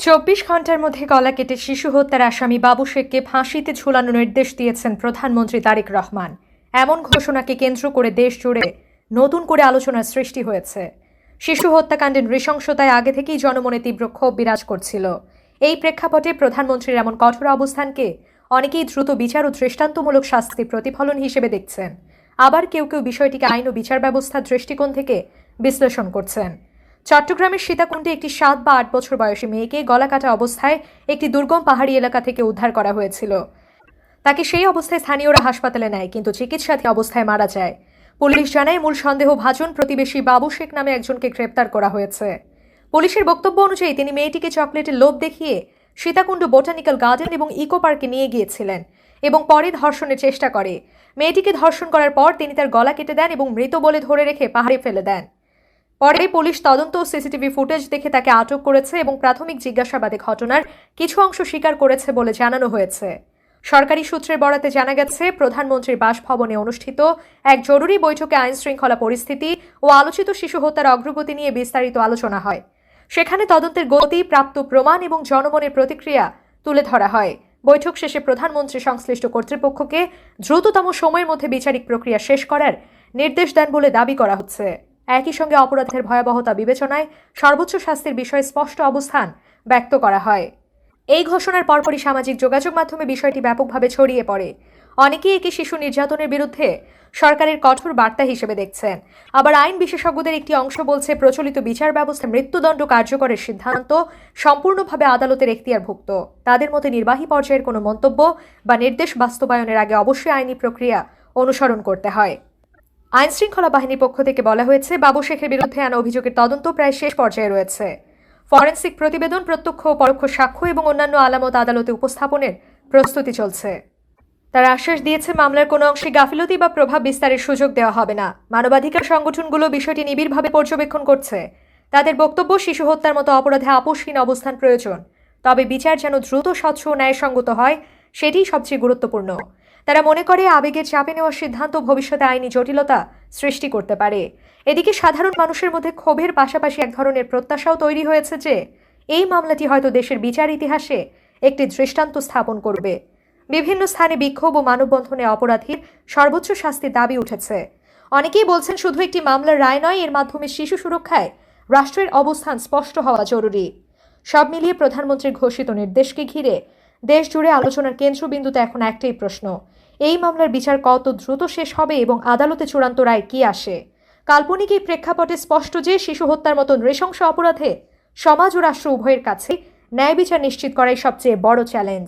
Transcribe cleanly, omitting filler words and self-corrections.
24 ঘন্টার মধ্যে গলা কেটে শিশু হত্যার আসামি বাবু শেখকে ফাঁসিতে ঝুলানোর নির্দেশ দিয়েছেন প্রধানমন্ত্রী তারেক রহমান। এমন ঘোষণাকে কেন্দ্র করে দেশ জুড়ে নতুন করে আলোচনার সৃষ্টি হয়েছে। শিশু হত্যাকাণ্ডের নৃশংসতায় আগে থেকেই জনমনে তীব্র ক্ষোভ বিরাজ করছিল। এই প্রেক্ষাপটে প্রধানমন্ত্রীর এমন কঠোর অবস্থানকে অনেকেই দ্রুত বিচার ও দৃষ্টান্তমূলক শাস্তির প্রতিফলন হিসেবে দেখছেন। আবার কেউ কেউ বিষয়টিকে আইন ও বিচার ব্যবস্থার দৃষ্টিকোণ থেকে বিশ্লেষণ করছেন। চট্টগ্রামের সীতাকুণ্ডে একটি 7 বা 8 বছর বয়সী মেয়েকে গলা কাটা অবস্থায় একটি দুর্গম পাহাড়ি এলাকা থেকে উদ্ধার করা হয়েছিল। তাকে সেই অবস্থায় স্থানীয়রা হাসপাতালে নেয়, কিন্তু চিকিৎসাধীন অবস্থায় মারা যায়। পুলিশ জানায়, মূল সন্দেহভাজন প্রতিবেশী বাবু শেখ নামে একজনকে গ্রেপ্তার করা হয়েছে। পুলিশের বক্তব্য অনুযায়ী তিনি মেয়েটিকে চকলেটের লোভ দেখিয়ে সীতাকুণ্ড বোটানিক্যাল গার্ডেন এবং ইকো পার্কে নিয়ে গিয়েছিলেন এবং পরে ধর্ষণের চেষ্টা করে। মেয়েটিকে ধর্ষণ করার পর তিনি তার গলা কেটে দেন এবং মৃত বলে ধরে রেখে পাহাড়ে ফেলে দেন। পরে পুলিশ তদন্ত ও সিসিটিভি ফুটেজ দেখে তাকে আটক করেছে এবং প্রাথমিক জিজ্ঞাসাবাদে ঘটনার কিছু অংশ স্বীকার করেছে বলে জানানো হয়েছে। সরকারি সূত্রের বরাতে জানা গেছে, প্রধানমন্ত্রীর বাসভবনে অনুষ্ঠিত এক জরুরি বৈঠকে আইন শৃঙ্খলা পরিস্থিতি ও আলোচিত শিশু হত্যার অগ্রগতি নিয়ে বিস্তারিত আলোচনা হয়। সেখানে তদন্তের গতি, প্রাপ্ত প্রমাণ এবং জনমনের প্রতিক্রিয়া তুলে ধরা হয়। বৈঠক শেষে প্রধানমন্ত্রী সংশ্লিষ্ট কর্তৃপক্ষকে দ্রুততম সময়ের মধ্যে বিচারিক প্রক্রিয়া শেষ করার নির্দেশ দেন বলে দাবি করা হচ্ছে। একই সঙ্গে অপরাধের ভয়াবহতা বিবেচনায় সর্বোচ্চ শাস্তির বিষয়ে স্পষ্ট অবস্থান ব্যক্ত করা হয়। এই ঘোষণার পরপরই সামাজিক যোগাযোগ মাধ্যমে বিষয়টি ব্যাপকভাবে ছড়িয়ে পড়ে। অনেকেই একে শিশু নির্যাতনের বিরুদ্ধে সরকারের কঠোর বার্তা হিসেবে দেখছেন। আবার আইন বিশেষজ্ঞদের একটি অংশ বলছে, প্রচলিত বিচার ব্যবস্থা মৃত্যুদণ্ড কার্যকরের সিদ্ধান্ত সম্পূর্ণভাবে আদালতের এখতিয়ারভুক্ত। তাদের মতে নির্বাহী পর্যায়ের কোনো মন্তব্য বা নির্দেশ বাস্তবায়নের আগে অবশ্যই আইনি প্রক্রিয়া অনুসরণ করতে হয়। আইন শৃঙ্খলা বাহিনীর পক্ষ থেকে বলা হয়েছে, বাবু শেখের বিরুদ্ধে আনা অভিযোগের তদন্ত প্রায় শেষ পর্যায়ে রয়েছে। ফরেনসিক প্রতিবেদন, প্রত্যক্ষ ও পরোক্ষ সাক্ষ্য এবং অন্যান্য আলামত আদালতে উপস্থাপনের প্রস্তুতি চলছে। তারা আশ্বাস দিয়েছে, মামলার কোনো অংশে গাফিলতি বা প্রভাব বিস্তারের সুযোগ দেওয়া হবে না। মানবাধিকার সংগঠনগুলো বিষয়টি নিবিড়ভাবে পর্যবেক্ষণ করছে। তাদের বক্তব্য, শিশু হত্যার মতো অপরাধে আপোষহীন অবস্থান প্রয়োজন, তবে বিচার যেন দ্রুত, স্বচ্ছ ও ন্যায়সঙ্গত হয়, সেটিই সবচেয়ে গুরুত্বপূর্ণ। তারা মনে করে, আবেগের চাপে নেওয়ার সিদ্ধান্ত ভবিষ্যতে আইনি জটিলতা সৃষ্টি করতে পারে। এদিকে সাধারণ মানুষের মধ্যে ক্ষোভের পাশাপাশি এক ধরনের প্রত্যাশাও তৈরি হয়েছে যে এই মামলাটি হয়তো দেশের বিচার ইতিহাসে একটি দৃষ্টান্ত স্থাপন করবে। বিভিন্ন স্থানে বিক্ষোভ ও মানববন্ধনে অপরাধীর সর্বোচ্চ শাস্তির দাবি উঠেছে। অনেকেই বলছেন, শুধু একটি মামলার রায় নয়, এর মাধ্যমে শিশু সুরক্ষায় রাষ্ট্রের অবস্থান স্পষ্ট হওয়া জরুরি। সব মিলিয়ে প্রধানমন্ত্রীর ঘোষিত নির্দেশকে ঘিরে দেশ জুড়ে আলোচনার কেন্দ্রবিন্দুতে এখন একটাই প্রশ্ন, এই মামলার বিচার কত দ্রুত শেষ হবে এবং আদালতে চূড়ান্ত রায় কি আসে। কাল্পনিক এই প্রেক্ষাপটে স্পষ্ট যে শিশু হত্যার মতো নৃশংস অপরাধে সমাজ ও রাষ্ট্র উভয়ের কাছে ন্যায় বিচার নিশ্চিত করাই সবচেয়ে বড় চ্যালেঞ্জ।